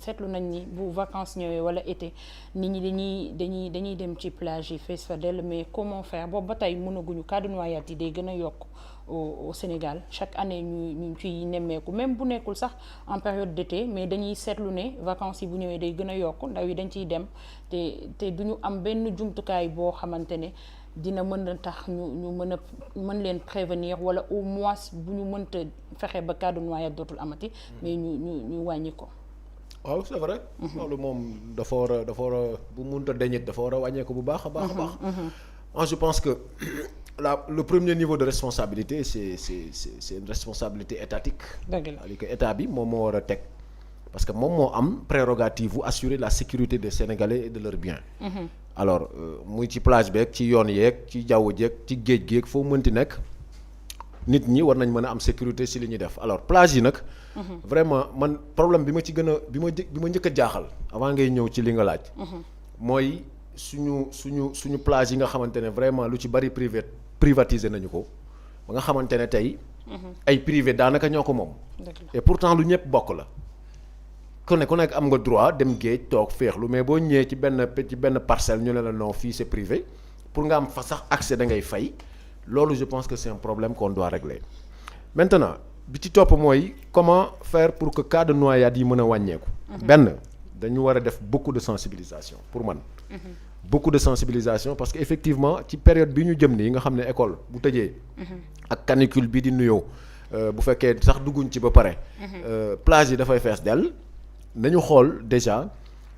seetlu nañ ni bu vacances ñëwee wala été nit ñi dañuy dem ci plage yi fees fa dell, mais comment faire boobu ba tey mënaguñu cas de noyade yi day gën a yokk au Sénégal chaque année ñu ciy nemmeeku même bu nekkul sax en période d'été, mais dañuy seetlu ne vacances yi bu ñëwee day gën a yokk, ndaw yi dañ ciy dem te duñu am benn jumtukaay boo xamante ne dina mën a tax ñu mën leen prévenir, wala au moins bu ñu mënta fexe ba cas de noyade dootul amati, mais ñu wàññi ko. waaw c'est vrai. loolu moom dafa war a bu mënta deñit dafa war a wàññeeku bu baax a baax. Moi je pense que le premier niveau de responsabilité c'est une responsabilité étatique. dëgg la c'est-à-dire que état bi moom moo war a teg, parce que moom moo am prérogative bu assurer la sécurité des Sénégalais et de leurs biens. alors muy ci plage beeg ci yoon yeeg ci jaww jeeg ci géej geeg foo mënti nekk nit ñi war nañ mën a am sécurité si li ñuy def. alors plage yi nag. vraiment man problème bi ma ci gën a bi ma njëkk a jaaxal avant ngay ñëw ci li nga laaj. mooy suñu plage yi nga xamante ne vraiment lu ci bari privatiser nañu ko ba nga xamante ne tey. ay privé daanaka ñoo ko moom. et pourtant lu ñëpp bokk la. ku nekk am nga droit dem géej toog féexlu, mais boo ñëwee ci benn parcelle ñu ne la non fii c'est privé, pour nga am fa sax accès da ngay fay. loolu je pense que c'est un problème qu'on doit régler. Maintenant bi ci topp mooy comment faire pour que cas de noyade yi mën a wàññeeku. benn dañu war a def beaucoup de sensibilisation pour man. beaucoup de sensibilisation parce que effectivement ci période bi ñu jëm nii nga xam ne école bu tëjee. ak canicule bi di nuyoo bu fekkee sax dugguñ ci ba pare. plage yi dafay fees dell. nañu xool déjà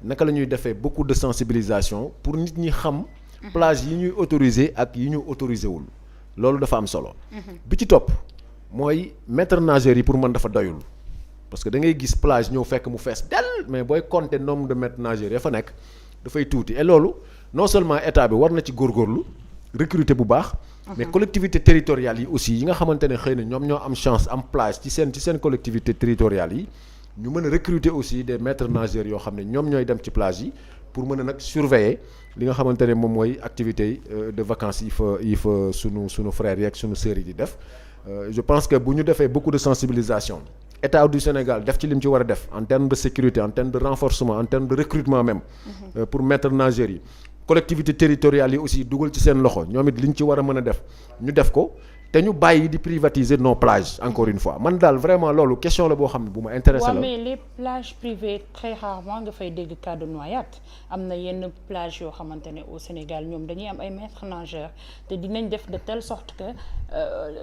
naka la ñuy defee beaucoup de sensibilisation pour nit ñi xam plage yi ñuy autorisé ak yi ñu autorisé wul. loolu dafa am solo. bi ci topp mooy maître nageur yi pour man dafa doyul, parce que da ngay gis plage ñëw fekk mu fees dell, mais booy compter nombre de maîtres nageurs ya fa nekk dafay tuuti. et loolu non seulement état bi war na ci góorgóorlu recruter bu baax. mais collectivités territoriales yi aussi yi nga xamante ne xëy na ñoom ñoo am chance am plage ci seen collectivités territoriales yi. ñu mën a recruter aussi des maîtres nageurs yoo xam ne ñoom ñooy dem ci plage yi pour mën a nag surveiller li nga xamante ne moom mooy activités de vacances yi fa sunu frères yi ak sunu sœurs yi di def. je pense que bu ñu defee beaucoup de sensibilisation état du Sénégal def ci li mu ci war a def en termes de sécurité, en termes de renforcement, en termes de recrutement même. pour maîtres nageurs yi. collectivités territoriales yi aussi dugal ci seen loxo ñoom it li ñu ci war a mën a def ñu def ko. te ñu bàyyi di privatiser nos plages encore une fois man daal vraiment loolu question la boo xam ne bu ma intéressé la. waaw mais les plages privées très rarement nga fay dégg cas de noyade. am na yenn plage yoo xamante ne au Sénégal ñoom dañuy am ay maîtres nageurs te dinañ def de telle sorte que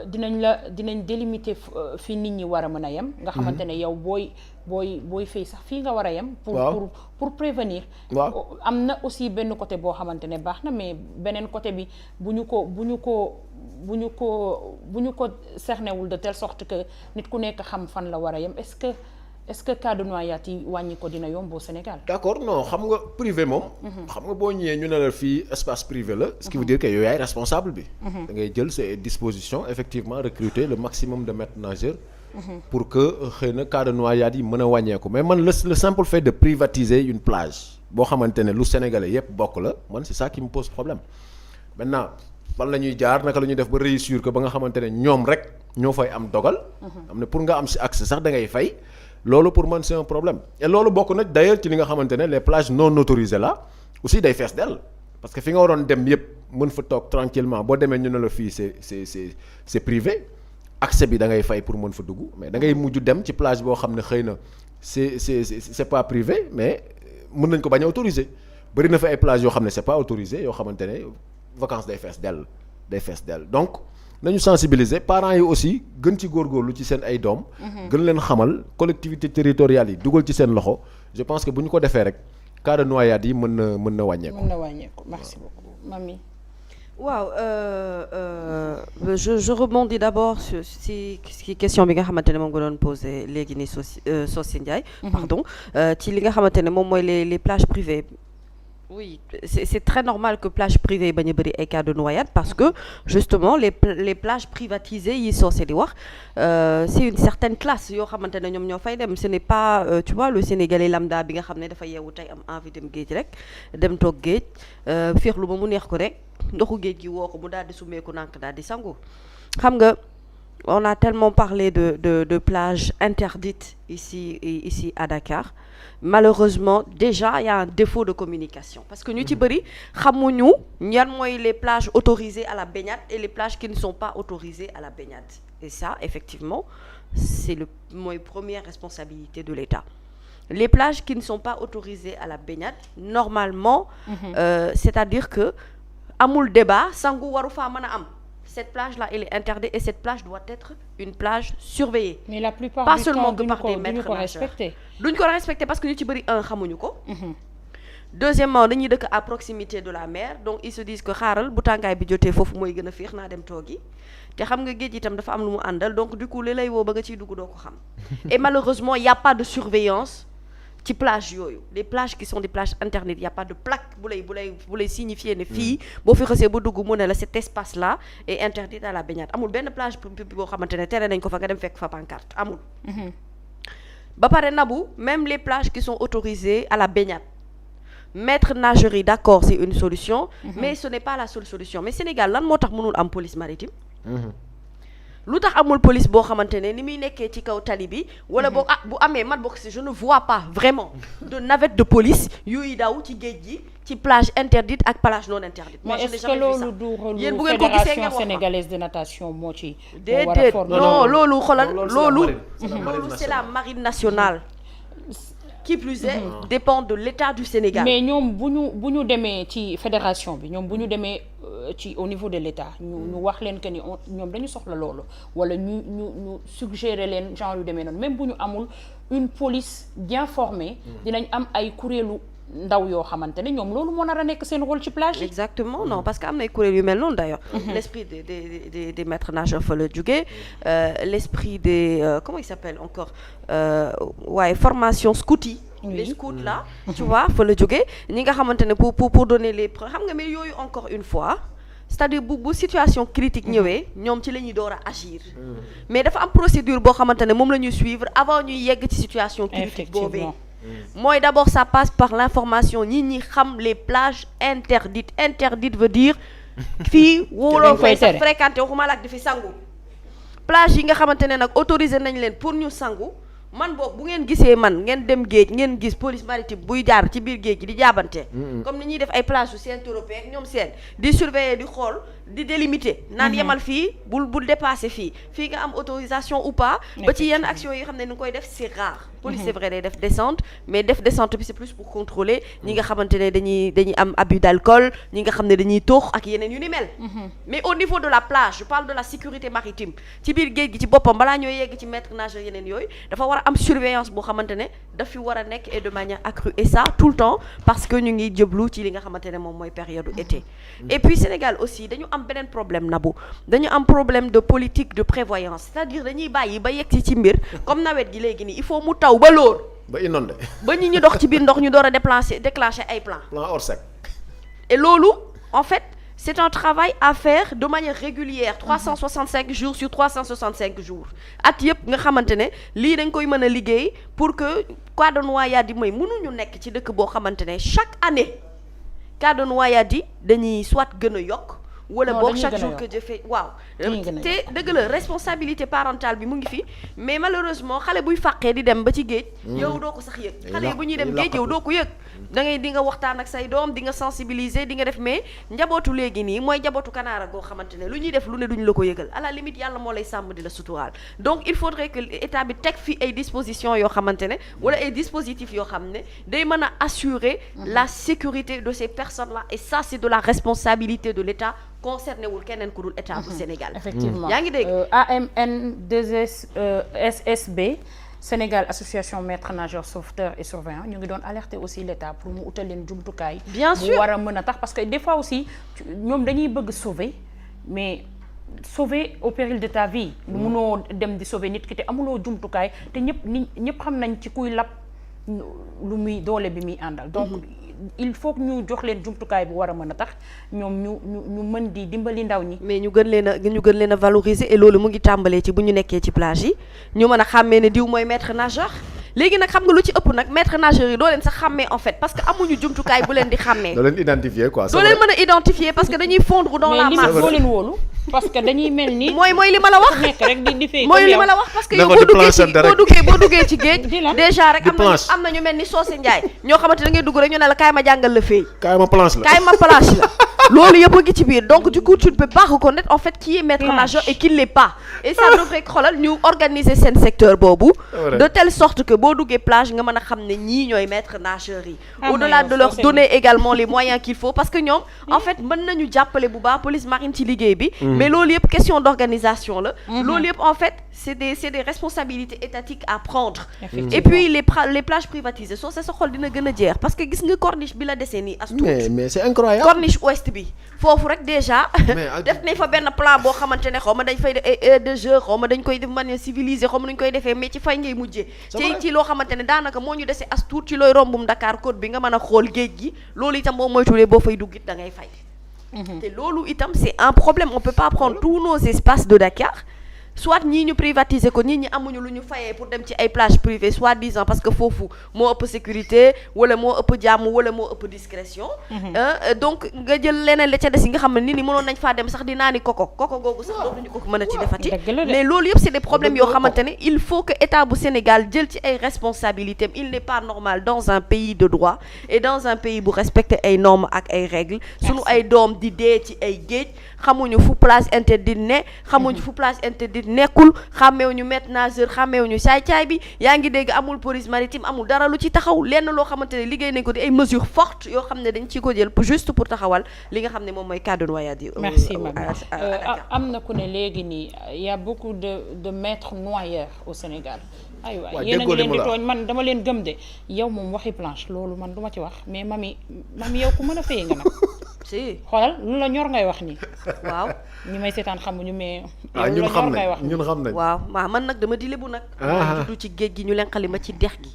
dinañ délimiter fi nit ñi war a mën a yem. nga xamante ne yow booy fay sax fii nga war a yem. pour prévenir. waaw am na aussi benn côté boo xamante ne baax na, mais beneen côté bi bu ñu ko cernewul de telle sorte que nit ku nekk xam fan la war a yem, est-ce que cas de noyade yi wàññi ko dina yomb au Sénégal. d'accord non xam nga privé moom. xam nga boo ñëwee ñu ne la fii espace privé la. ce qui veut dire que yow yaay responsable bi. da ngay jël ses dispositions effectivement recruter le maximum de maîtres nageurs. pour que xëy na cas de noyade yi mën a wàññeeku, mais man le simple fait de privatiser une plage boo xamante ne lu Sénégalais yépp bokk la, man c'est ça qui me pose problème. maintenant fan la ñuy jaar naka la ñuy def ba réussir que ba nga xamante ne ñoom rek ñoo fay am dogal. am ne pour nga am si accès sax da ngay fay. loolu pour man c'est un problème et loolu bokk na d'ailleurs ci li nga xamante ne les plages non autorisées là aussi day fees dell, parce que fi nga waroon dem yépp mën fa toog tranquillement boo demee ñu ne la fii c'est privé. accès bi da ngay fay pour mën fa dugg, mais da ngay mujj dem ci plage boo xam ne xëy na c'est pas privé, mais mën nañ ko bañ a autoriser. bari na fa ay plages yoo xam ne c'est pas autorisé yoo xamante ne vacances day fees dell donc nañu sensibiliser parents yi aussi gën ci góorgóorlu ci seen ay doom. gën leen xamal collectivités territoriales yi dugal ci seen loxo. je pense que bu ñu ko defee rek cas de noyade yi mën na wàññeeku. merci beaucoup Mamy. waaw je rebondis d'abord si question bi nga xamante ne moom nga doon posé léegi nii Socé Ndiaye. pardon ci li nga xamante ne moom mooy les plages privées. oui c'est très normal que plage privée bañ a bëri ay cas de noyade parce que justement les plages privatisées yi Socé di wax c'est une certaine classe yoo xamante ne ñoom ñoo fay dem. ce n'est pas tu vois le Sénégalais lambda bi nga xam ne dafa yeewu tey am envie dem géej rek dem toog géej féexlu ba mu neex ko rek ndoxu géej gi woo ko mu daal di sumeeku nànk daal di sangu. xam nga on a tellement parlé de plages interdites ici à Dakar. Malheureusement déjà il y a un défaut de communication parce que ñu ci bëri xamuñu ñan mooy les plages autorisées à la baignade et les plages qui ne sont pas autorisées à la baignade et ça effectivement c'est mooy première responsabilité de l'État. Les plages qui ne sont pas autorisées à la baignade normalement c'est-à-dire que amul débat sangu waru faa mën a am. Cette plage-là, elle est interdite et cette plage doit être une plage surveillée. Mais la plupart pas du seulement temps que par des maîtres nageurs. Duñ ko respecter parce que ñu ci bëri xamuñu ko. Deuxièmement dañuy dëkk à proximité de la mer donc ils se disent que xaaral bu tàngaay bi jotee foofu mooy gën a féex naa dem toogi te xam nga géej itam dafa am lu mu àndal donc du coup li lay woo ba nga ciy dugg doo ko xam. Et malheureusement il y a pas de surveillance ci plage yooyu les plages qui sont des plages interdites il y a pas de plaque bu lay signifier ne fii boo fi xasee ba dugg mu ne la cet espace là est interdit à la baignade amul benn plage boo xamante ne tere nañ ko fa nga dem fekk fa pancarte amul. ba pare Nabou même les plages qui sont autorisées à la baignade maître nageur yi d'accord c'est une solution. Mais ce n'est pas la seule solution mais Sénégal lan moo tax mënul am police maritime. lu tax amul police boo xamante ne ni muy nekkee ci kaw tali bi wala boog bu amee man bokk si je ne vois pas vraiment de navette de police yuy daw ci géej gi ci plage interdite ak plage non interdite. Moi je n'ai jamais vu ça. Yéen bu ngeen ko gisee ngeen wax sénégalaise de natation moo ci. déedéet non loolu xoolal loolu c'est la marine nationale. Qui plus est dépend de l'État du Sénégal. Mais ñoom bu ñu demee ci fédération bi ñoom bu ñu demee ci au niveau de l'État ñu wax leen que ni ñoom dañu soxla loolu wala ñu suggérer leen genre yu demee noonu même bu ñu amul une police bien formée dinañ am ay kuréelu ndaw yoo xamante ne ñoom loolu moo nar a nekk seen rôle ci plage yi. Exactement non parce que am na ay kuréel yu mel noonu d'ailleurs. L'esprit des maîtres nageurs fa la jógee l'esprit des comment il s'appelle encore waaye formation scout yi. Les scouts là tu vois fa la jógee ñi nga xamante ne pour donner les preuves xam nga mais yooyu encore une fois c'est-à-dire bu situation critique ñëwee ñoom ci la ñuy door a agir mais dafa am procédure boo xamante ne moom la ñuy suivre avant ñuy yegg ci situation critique boobee mooy d'abord ça passe par l'information ñi xam les plages interdites veut dire fii wóoloo fay sax fréquenté waxuma la ak di fi sangu plage yi nga xamante ne nag autorisé nañ leen pour ñu sangu man boog bu ngeen gisee man ngeen dem géej ngeen gis police maritime buy jaar ci biir géej gi di jaabante comme ni ñuy def ay plage su Saint-Tropez ñoom seen di surveiller di xool di délimiter naan yemal fii bul dépasser fii nga am autorisation ou pas ba ci yenn action yi xam ne ni koy def c'est rare police c'est vrai day def descente mais def descente bi c'est plus pour contrôler ñi nga xamante ne dañuy am abus d'alcool ñi nga xam ne dañuy toox ak yeneen yu ni mel mais au niveau de la plage je parle de la sécurité maritime ci biir géej gi ci boppam balaa ñooy yegg ci maître nageur yeneen yooyu dafa war a am surveillance boo xamante ne daf fi war a nekk et de manière accrue et ça tout le temps parce que ñu ngi jëblu ci li nga xamante ne moom mooy période été et puis Sénégal aussi dañu am beneen problème Nabou dañu am problème de politique de prévoyance c'est-à-dire dañuy bàyyi ba yegg ci mbir comme nawet gi léegi nii il faut mu taw ba lóor ba inondé ba ñi ñu dox ci biir ndox ñu door a déclencher ay plan Orsec et loolu en fait c'est un travail à faire de manière régulière 365 jours sur 365 jours at yëpp nga xamante ne lii dañ koy mën a liggéey pour que cas de noyade yi mooy mënuñu nekk ci dëkk boo xamante ne chaque année cas de noyade yi dañuy soit gën a yokk wala boog chaque jour que jëfee waaw te dëgg la responsabilité parentale bi mu ngi fi mais malheureusement xale buy fàqee di dem ba ci géej yow doo ko sax yëg xale yi bu ñuy dem géej yow doo ko yëg da ngay di nga waxtaan ak say doom di nga sensibiliser di nga def mais njabootu léegi nii mooy njabootu kanaara goo xamante ne lu ñuy def lu ne duñ la ko yëgal à la limite yàlla moo lay sàmm di la suturaal donc il faudrait que état bi teg fi ay dispositions yoo xamante ne wala ay dispositifs yoo xam ne day mën a assurer la sécurité de ces personnes là et ça c'est de la responsabilité de l'État concerné wul keneen ku dul état bu Sénégal. Effectivement yaa ngi dégg. AMN2SB Sénégal association maîtres nageurs sauveteurs et surveillants ñu ngi doon alerter aussi l'État pour mu utal leen jumtukaay. bien sûr bu war a mën a tax parce que des fois aussi ñoom dañuy bëgg sauver mais sauver au péril de ta vie. mënoo dem di sauver nit ki te amuloo jumtukaay te ñëpp xam nañ ci kuy lab lu muy doole bi muy àndal. donc il faut que ñu jox leen jumtukaay bu war a mën a tax ñoom ñu mën di dimbali ndaw ñi. mais ñu gën leen a valoriser et loolu mu ngi tàmbalee ci bu ñu nekkee ci plage yi ñu mën a xàmmee ne diw mooy maître nageur léegi nag xam nga lu ci ëpp nag maître nageur yi doo leen sax xàmmee en fait parce que amuñu jumtukaay bu leen di xàmmee. doo leen identifier quoi. doo leen mën a identifier parce que dañuy fondre dans la masse. mais boo leen wóolu parce que dañuy mel ni. mooy li ma la wax nekk rek di fay. mooy li ma la wax parce que yow boo duggee ci géej. déjà rek am na ñu mel ni Socé Ndiaye ñoo xamante da ngay dugg rek ñu ne la kaay ma jàngal la fay. kaay ma planche la loolu yëpp a ngi ci biir donc du coup tu ne peux pas reconnaître en fait qui est maître nageur et qui l'est pas et ça devrait xoolal ñu organiser seen secteur boobu de telle sorte que boo duggee plage nga mën a xam ne ñii ñooy maître nageurs yi au-delà de leur donner également les moyens qu'il faut parce que ñoom en fait mën nañu jàppale bu baax police marine ci liggéey bi mais loolu yëpp question d'organisation la loolu yëpp en fait c'est des responsabilités étatiques à prendre et puis les plages privatisées soo sa xol dina gën a jeex parce que gis nga corniche bi la desee nii as tuut mais c'est incroyable corniche ouest bi foofu rek déjà def nañ fa benn plan boo xamante ne xaw ma dañ fay def ay heures de jeu xaw ma dañ koy def manière civilisée xaw ma dañ koy defee mais ci fay ngay mujjee ci loo xamante ne daanaka moo ñu dese as tuut ci looy rombum Dakar côte bi nga mën a xool géej gi loolu itam boo moytuwulee boo fay dugg it da ngay fay te loolu itam c'est un problème on peut pas prendre tous nos espaces de Dakar soit ñii ñu privatiser ko nit ñi amuñu lu ñu fayee pour dem ci ay plages privées soi-disant parce que foofu moo ëpp sécurité wala moo ëpp jàmm wala moo ëpp discrétion donc nga jël leneen la ca des yi nga xam ne nit ñi mënoon nañ faa dem sax di naani koko googu sax dootuñu ko mën a ci defati mais loolu yëpp c'est des problèmes yoo xamante ne il faut que état bu Sénégal jël ci ay responsabilités il n'est pas normal dans un pays de droit et dans un pays bu respecter ay normes ak ay règles sunu ay doom di dee ci ay géej xamuñu fu plage interdite ne xamuñu fu plage interdite nekkul xàmmeewuñu maître nageur xàmmeewuñu caay-caay bi yaa ngi dégg amul police maritime amul dara lu ci taxaw lenn loo xamante ne liggéey nañ ko di ay mesures fortes yoo xam ne dañ ci ko jël juste pour taxawal li nga xam ne moom mooy cas de noyade yi. merci am na ku ne léegi nii y a beaucoup de maîtres noyeurs au Sénégal. aywa yéen a ngi leen di tooñ man dama leen gëm de yow moom waxi planche loolu man duma ci wax mais mami yow ku mën a fay nga nag. si xoolal lu la ñor ngay wax nii. waaw ñi may seetaan xamuñu mais. ñun xam nañ waaw man nag dama di lebu nag. du ci géej gi ñu leen xali ma ci dex gi.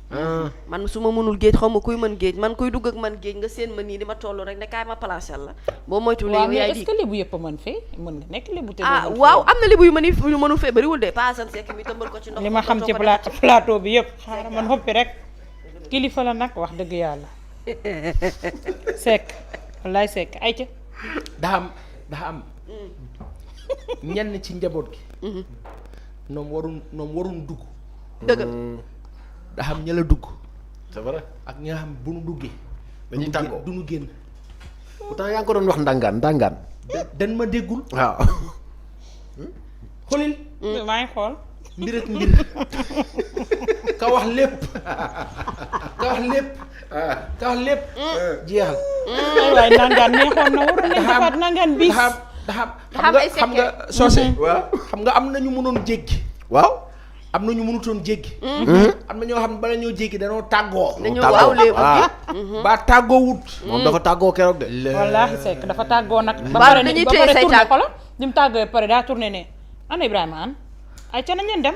man su ma mënul géej xaw ma kuy mën géej man kuy dugg ak man géej nga seen ma nii di ma toll rek ne kaay ma plancher la. boo moytuwul yow yaay di est-ce que lebu yëpp a mën fee mën nga nekk lebu. te waaw am na lebu yu mënul fee bariwul de pas Assane Seck mi tëmbal ko ci ndox. li ma xam ci plateau bi yëpp xaaral man hoppi rek kilifa la nag wax dëgg yàlla Seck wallaay Seck ay ca daa am ñenn ci njaboot gi ñoom warun dugg dëgg daa am ña la dugg c'est vrai ak ñi nga xam bu nu duggee dañuy tàggoo du nu génn pourtant yaa ngi ko doon wax ndangaan dan ma déggul waaw xoolil maa ngi xool mbir ak mbir ka wax lépp jeexal waaye nangaan neexoon na waroon nañ defaat nangaan bis xam nga soose xam nga am na ñu mënoon jéggi waaw am na ñu mënutoon jéggi am na ñoo xam ne bala ñoo jéggi dañoo tàggoo waaw léegi ba tàggoo wut moom dafa tàggoo keroog de wallaahi Seck dafa tàggoo nag ba pare dañuy téye say tourné ko la ni mu tàggoo pare daa tourné ne ana Ibrahima an ay ca nañ leen dem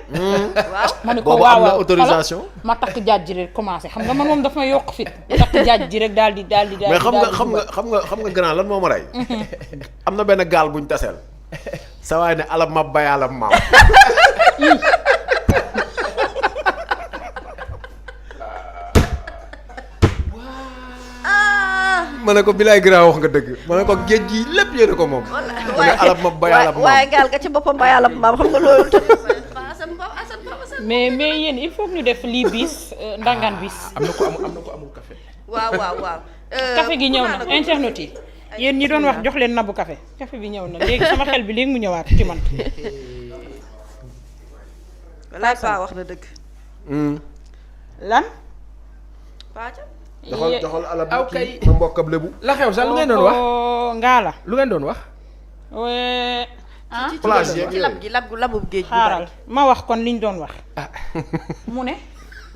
waaw ma ne ko boobu waaw am na autorisation ma takk jaaj ji rek commencé xam nga man moom dafa ma yokk fit ma takk jaaj ji rek daal di mais xam nga grand lan moo ma rey am na benn gaal buñ taseel sa waay ne alam ma bayalam maam ma ne ko bilaay grand wax nga dëgg ma ne ko géej gi lépp yéene ko moom ma ne alam ma bayalam maam waaye gaal ga ci boppam bayalam maam xam nga loolu mais yéen il faut que ñu def lii bis ndangaan bis am na ko amul café waaw café gi ñëw na internet yi yéen ñi doon wax jox leen nabu café bi ñëw na léegi sama xel bi léegi mu ñëwaat ci man walaay paa wax na dëgg lan doxal alab aw kay ma mbokkab lébu la xew sax lu ngeen doon wax ngaa la lu ngeen doon wax plage yeeg ci labub géej xaaral ma wax kon liñ doon wax mu ne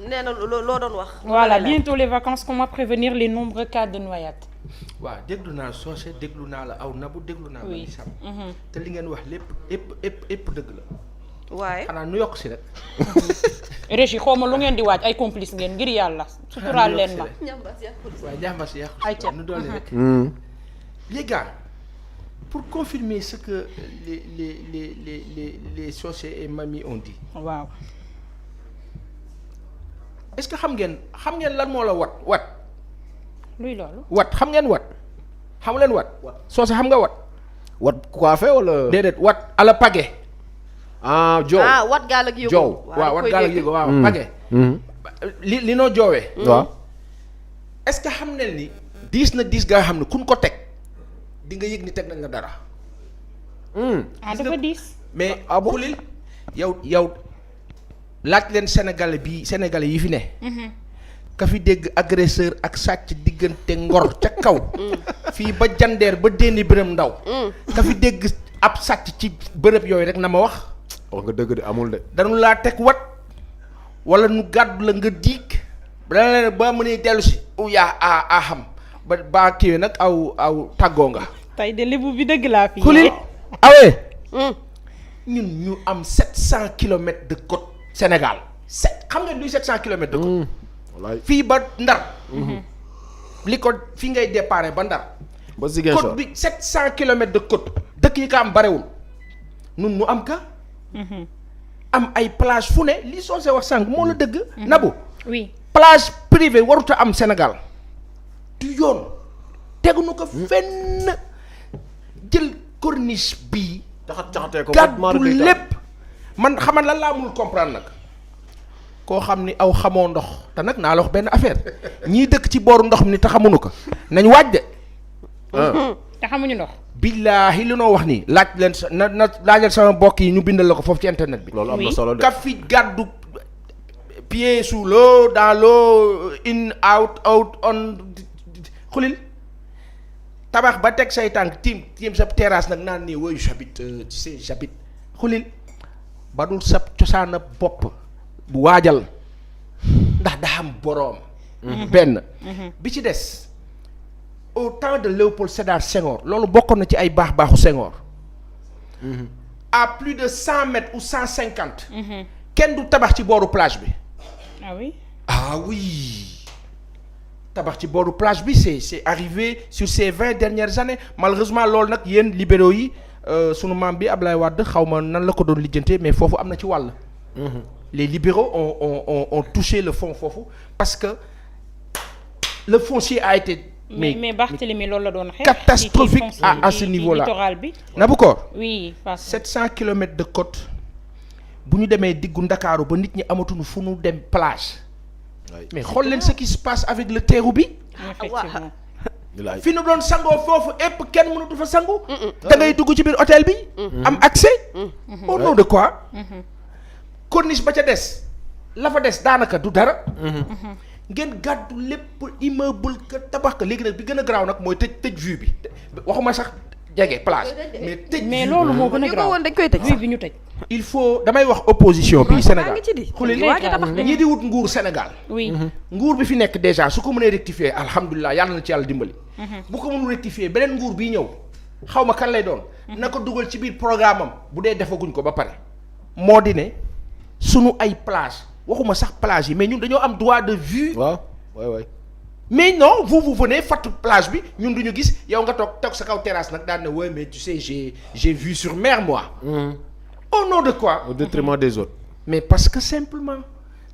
nee na loo doon wax voilà bientôt les vacances comment prévenir les nombreux cas de noyade waaw déglu naa Socé déglu naa la aw Nabou déglu naa la Sam te li ngeen wax lépp dëgg la waaye xanaa nu yokk si rek Régis xaw ma lu ngeen di waaj ay complice ngeen ngir yàlla suturaal leen ma waaye njàmbas yàqu ay ca nu doole rek les gars pour confirmer ce que les Socé et Mamy ont dit waaw est-ce que xam ngeen lan moo la wat luy loolu. wat xam ngeen wat xamu leen wat soo sa xam nga wat coiffé wala. déedéet wat ala page joow. wat gaal ak yëgoo. Joow. waaw wat gaal ak yëgoo waaw page li noo joowee waaw. est-ce que xam ne ni diis gaa xam ne kun ko teg di nga yëg ni teg nañ la dara dafa diis. mais xulil yow laaj leen sénégalais yi fi ne ka fi dégg agresseur ak sàcc diggante ngor ca kaw fii ba jandeer ba dénni bërëm ndaw ka fi dégg ab sàcc ci bërëb yooyu rek na ma wax nga dëgg de amul de. dañu laa teg wat wala nu gàddu la nga diig dana leen ba mënee dellu si yaa a xam ba kiiwee nag aw tàggoo nga tey de lébu bi dëgg laa fi. xulil awee ñun ñu am 700 kilomètres de côte Sénégal xam nga luy 700 kilomètres de côte fii ba Ndar li ko fi ngay déparé ba Ndar ba Ziguinchor côte bi 700 kilomètres de côte dëkk yi ka am barewul nun nu am ka am ay plage fu ne li soo see wax sànq moo la dëgg Nabou oui plage privée waruta am Sénégal du yoon teguñu ko fenn jël corniche bii caxatee ko gàddu lépp man xaman lan laa mënul comprendre nag koo xam ni aw xamoo ndox te nag naa la wax benn affaire ñii dëkk ci booru ndox mi ni te xamuñu ko nañ waaj de te xamuñu ndox. billaahi li noo wax nii laaj leen na laajal sama mbokk yi ñu bindal la ko foofu ci internet bi loolu am na solo de. ka fi gàddu pied sous l'eau dans l'eau in out on xulil tabax ba teg say tànk tiim sa terrasse nag naan nii woyu j'habite tu sais j'habite xulil ba dul sa cosaana bopp bu waajal ndax daa am boroom benn bi ci des au temps de Léopold Sédar Senghor loolu bokkoon na ci ay baaxu Senghor à plus de 100 mètres ou 150 kenn du tabax ci booru plage bi ah oui tabax ci booru plage bi c'est arrivé sur ces 20 dernières années malheureusement loolu nag yéen libéraux yi sunu maam bi Ablaye Wade xaw ma nan la ko doon lijjantee mais foofu am na ci wàll les libéraux ont touché le fond foofu parce que le foncier a été mais Barthélemy loolu la doon xeex catastrophique à ce niveau-là littoral bi Nabukor oui 700 kilomètres de côte bu ñu demee diggu Ndakaaru ba nit ñi amatuñu fu ñu dem plage mais xool leen ce qui se passe avec le Terrou bi effectivement fi nu doon sangoo foofu épp kenn mënatu fa sangu da ngay dugg ci biir hôtel bi am accès au nom de quoi corniche ba ca des la fa des daanaka du dara ngeen gàddu lépp immeuble ka tabax ka léegi nag bi gën a garaaw nag mooy tëj vue bi waxuma sax jege plage mais tëj mais loolu moo gën a garaaw woon dañ koy tëj vue bi ñu tëj il faut damay wax opposition bi Sénégal xulil xulil ñi di wut nguur Sénégal oui nguur bi fi nekk déjà su ko mënee rectifier alhamdulilah yàlla na ci yàlla dimbali bu ko mënul rectifier beneen nguur bi ñëw xaw ma kan lay doon na ko dugal ci biir programme am bu dee defaguñ ko ba pare moo di ne sunu ay plage waxuma sax plage yi mais ñun dañoo am droit de vue waaw waay mais non vous venez fatt plage bi ñun duñu gis yow nga toog sa kaw terrasse nag daan ne ouais mais tu sais j'ai vu sur mer moi au nom de quoi au détriment des autres mais parce que simplement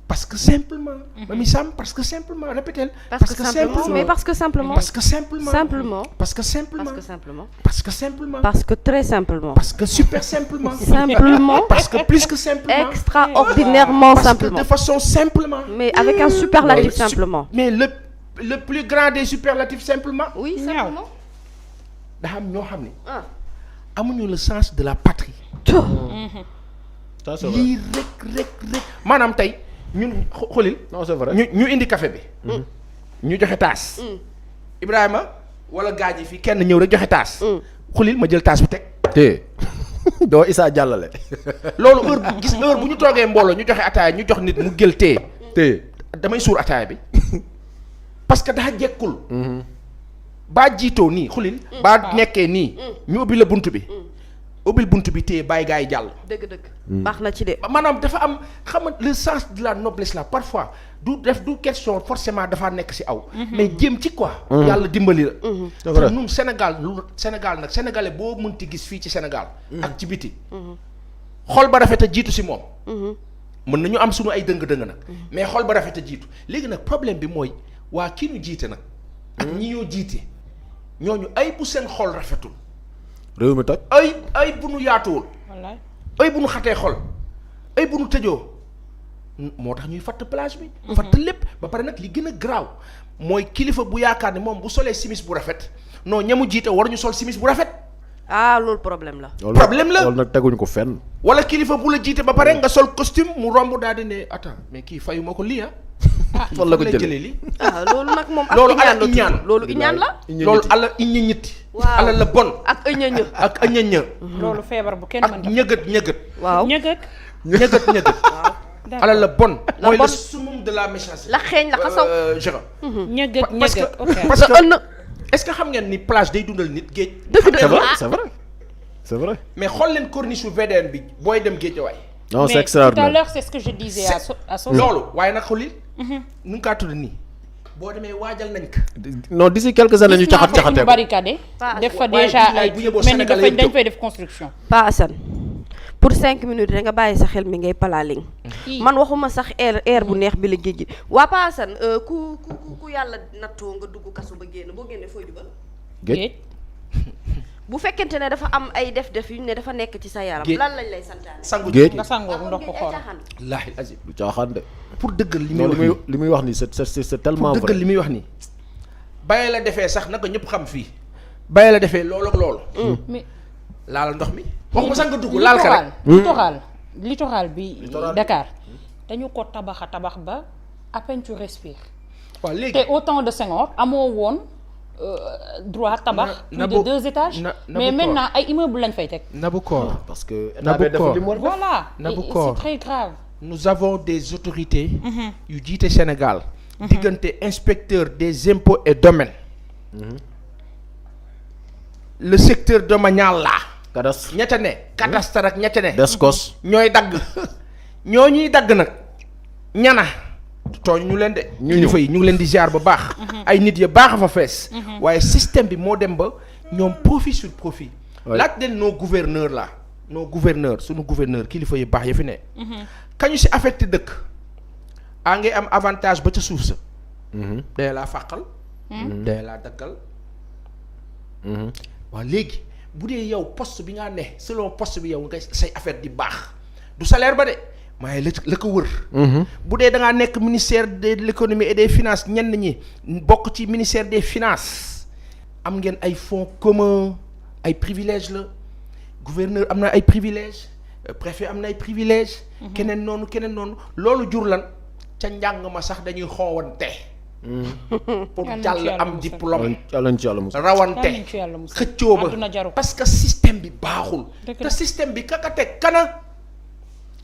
Mamy Sam parce que simplement répétez parce que simplement parce que simplement parce que très simplement parce que super simplement simplement parce que plus que simplement extraordinairement simplement de façon simplement mais avec un superlatif simplement mais le plus grand des superlatifs simplement oui simplement daa am ñoo xam ne amuñu le sens de la patrie lii rek maanaam tey ñun xulil non c'est vrai ñu indi café bi ñu joxe taas Ibrahima wala gaaj yi fii kenn ñëw rek joxe taas xulil ma jël taas bi teg te doo Issa jàllale loolu heure bu ñu toogee mbooloo ñu joxe ataaya ñu jox nit mu jël te damay suur ataaya bi parce que daa jekkul baa jiitoo nii xulil baa nekkee nii ñu ubbi la bunt bi ubbil bunt bi téye bàyyi gaa yi jàll dëgg baax na ci de maanaam dafa am xam nga le sens de la noblesse là parfois du question forcément dafa nekk ci aw mais jéem ci quoi yàlla dimbali la te ñun Sénégal nag sénégalais boo mënti gis fii ci Sénégal ak ci biti xol ba rafet a jiitu ci moom mën nañu am suñu ay dëng-dëng nag mais xol ba rafet a jiitu léegi nag problème bi mooy waa kii ñu jiite nag ak ñi ñoo jiite ñooñu ay bu seen xol rafetul réew mi toj. ay bu nu yaatuwul wallaay ay bu nu xatee xol ay bu nu tëjoo moo tax ñuy fatt plage bi fatt lépp ba pare nag li gën a garaaw mooy kilifa bu yaakaar ne moom bu solee simis bu rafet non ñamu jiite waruñu sol simis bu rafet ah loolu problème la. problème la loolu nag teguñu ko fenn. wala kilifa bu la jiite ba pare nga sol costume mu romb daal di ne attends mais kii fayu ma ko lii fan la ko jëlee lii ah loolu nag moom. ak loolu iñaan ala la iñaan. tudd loolu iñaan la. loolu ala iña ñitti waaw ala la bon ak ëñëñë. ak añaña loolu feebar bu kenn ak mënta ñëgët waaw ñëgëg ñëgët ala la bon La mooy bon. le summum de la méchanceté la xeeñ la xasaw. Gérard ñëgëg parce que ñëgëg ok parce nga ënn. que est-ce que xam ngeen ni plage day dundal nit géej dëgg c'est vrai dëgg c'est vrai c'est vrai. mais xool leen corniche su VDN bi booy dem géejawaay non c'est mais tout à extraordinaire. l'heure c'est ce que je disais à Sophie. loolu waaye nag xolil nu nga kaa tudd nii boo demee waajal nañ ko non d'ici quelques années ñu caxat caxatee ko. barricade Pas def fa waaye déjà bilaay ay bu yeboo mel ni Sénégalais yëpp dañ jóg. fay def construction. Pa Assane pour 5 minutes rek nga bàyyi sa xel mi ngay palaaling man waxuma sax air bu neex bi la géej gi waa Pa Assane ku yàlla nattoo nga dugg kaso ba génn boo génnee fooy jubal géej bu fekkente ne dafa am ay def yu ne dafa nekk ci sa yaram Géej. lan lañ lay santaane sangu Géej. nga sangoo ndox ko xool. laahi azim du caaxaan de. pour dëggal li muy non wax li muy nii li muy wax nii c'est tellement pour dëggal vrai. li muy wax nii bàyyi la defee sax na ko ñëpp xam fii bàyyi la defee loolu ak loolu mais laal ndox mi waxuma sax nga dugg laal ka rek littoral bi Dakar dañu ko tabaxa tabax ba à peine tu respires waaw léegi te au temps de Senghor amoo woon droit tabax na plus de 2 étages mais maintenant ay immeuble lañ fay teg Nabu Koor parce que Nabu état bi dafa Koor. li mu war a def. voilà Nabu et Koor. c'est très grave nous avons des autorités yu jiite Sénégal diggante inspecteur des impôts et domaines le secteur domanial là cadastre ñette ne cadastre ak ñette ne descos. ñooy dagg ñoo ñuy dagg nag ñana tooñ ñu leen de kilifa yi ñu ngi leen di ziar ba baax ay nit ya baax a fa fees waaye système bi moo dem ba ñoom profit sur profit Ouais. laaj leen nos gouverneurs là nos gouverneurs suñu gouverneur kilifa yu baax ya fi ne kañu si affecté dëkk a ngay am avantage ba ca suuf sa day laa fàqal day laa daggal waaw léegi bu dee yow poste bi nga ne selon poste bi yow nga say affaire di baax du salaire ba de waaye la ko wër bu dee da ngaa nekk ministère de l'économie et des finances ñenn ñi bokk ci ministère des finances am ngeen ay fonds communs ay privilèges la gouverneur am na ay privilèges préfet am na ay privilèges keneen noonu loolu jur lan ca njàng ma sax dañuy xoowante pour jàll am diplôme yàlla ci yàlla musal. rawante Yàlla nañ ci yàlla musal. xëccoo ba Àdduna jaru ko. parce que système bi baaxul Dëgg te la. système bi kaka teg kana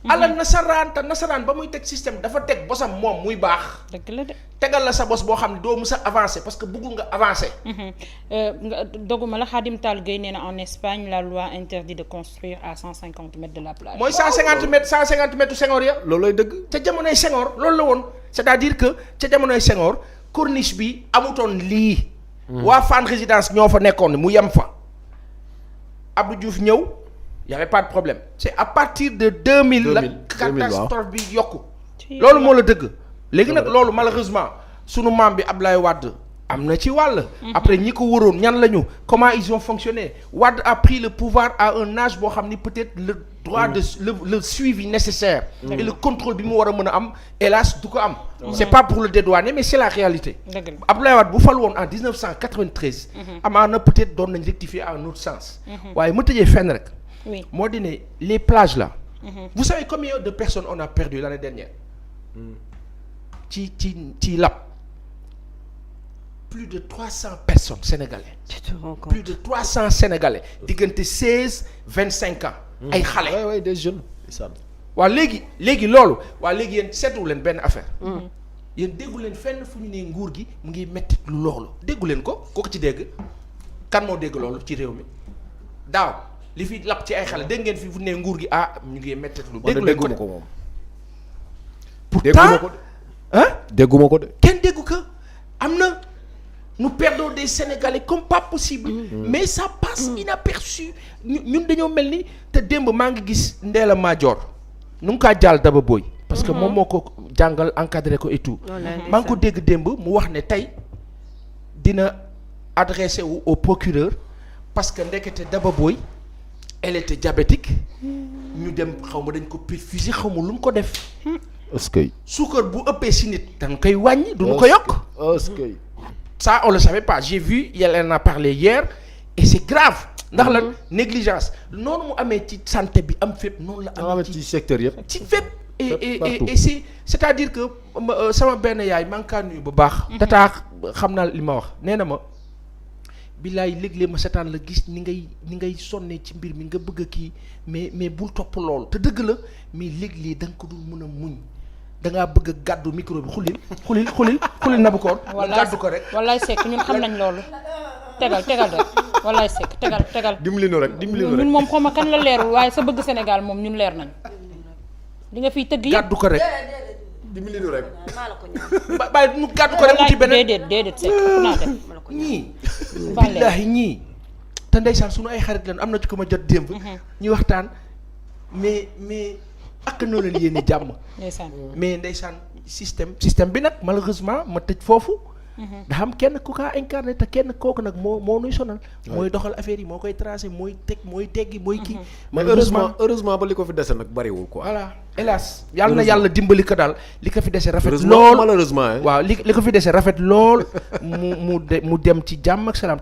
ala nasaraan te nasaraan ba muy teg système dafa teg bosam moom muy baax dëgg la de tegal la sa bos boo xam ne doo mës a avancer parce que bëggul nga avancer nga doguma la Khadim Tall Gueye nee na en Espagne la loi interdit de construire à 150 mètres de la plage. mooy 150 mètres Senghor ya loolu lay dëgg. ca jamonoy Senghor loolu la woon c'est-à-dire que ca jamonoy Senghor corniche bi amutoon lii waa Fann Résidence ñoo fa nekkoon mu yem fa Abdou Diouf ñëw y avait pas de problème c'est à partir de 2000 la 2000 catastrophe bi yokku Ci loolu moo la dëgg léegi nag loolu malheureusement sunu maam bi Abdoulaye Wade am na ci wàll après ñi ko waroon ñan lañu comment ils ont fonctionné Wade a pris le pouvoir à un âge boo xam ni peut-être le droit de le suivi nécessaire et le contrôle bi mu war a mën a am hélas du ko am c'est pas pour le dédouaner mais c'est la réalité dëgg la. Abdoulaye Wade bu fal woon en 1993 amaana peut-être doon nañ rectifier à un autre sens waaye ma tëjee fenn rek oui moo di ne les plages là vous savez combien de personnes on a perdu l'année dernière ci lap plus de 300 personnes sénégalais tu te rends compte plus de 300 sénégalais diggante 16 25 ans ay xale waay waay des jeunes. isaan. waa léegi loolu waa léegi yéen seetlu leen benn affaire yéen déggu leen fenn fu ñu ne nguur gi mu ngi metti lu loolu déggu leen ko ko ci dégg kan moo dégg loolu ci réew mi daaw li fi lap ci ay xale dégg ngeen fi fu ne nguur gi ñu ngi metti lu déggu leen ko de dégguma ko moom. pourtant dégguma ko de. kenn déggu ko am na nous perdons des Sénégalais comme pas possible mais ça passe inaperçu ñun dañoo mel ni te démb maa ngi gis Ndella Madior nu ngi kaa jàll Daba Boy parce que moom moo ko jàngal encadré ko et tout. maa ngi ko dégg démb mu wax ne tey dina adressé wu au procureur parce que ndekete Daba Boye elle était diabétique ñu dem xaw ma dañ ko perfuser xaw ma lu mu ko def. est-ce que. suukar bu ëppee si nit dañ koy wàññi duñu ko yokk. est-ce que. ça on le savait pas j'ai vu elle en a parlé hier et c'est grave ndax lan négligence noonu mu amee ci santé bi am fépp noonu la amee ci secteur yëpp. ci fépp et c'est-à-dire que sama benn yaay maa ngi kaa nuyu bu baax. tataa xam naa li ma wax nee na ma billaay léeg-léeg ma setaan la gis ni ngay sonnee ci mbir mi nga bëgg a kii mais bul topp loolu te dëgg la mais léeg-léeg da nga ko dul mën a muñ da ngaa bëgg a gàddu micro bi xulil nabu koor. nga gàddu ko rek. wallaay Seck ñun xam nañ loolu. tegal rek wallaay Seck tegal. dimbali nu rek ñun moom xaw ma kan la leerul waaye sa bëgg Sénégal moom ñun leer nañ li nga fiy tëgg yëpp gàddu ko rek. dimbali nu rek. bàyyi nu gàddu ko rek mu ci beneen déedéet Seck ëpp naa def ñii billaahi ñii te ndeysaan suñu ay xarit lan am na ci ko ma jot démb ñuy waxtaan mais ak noo leen yéene jàmm mais ndeysaan système bi nag malheureusement ma tëj foofu da am kenn ku kaa incarné te kenn kooku nag moo nuy sonal mooy doxal affaire yi moo koy tracé mooy teggi mooy kii mais heureusement ba li ko fi dese nag bariwul quoi. voilà hélas yàlla na yàlla dimbali ko daal li ko fi dese rafet lool malheureusement waaw li ko fi dese rafet lool mu dem ci jàmm ak salaam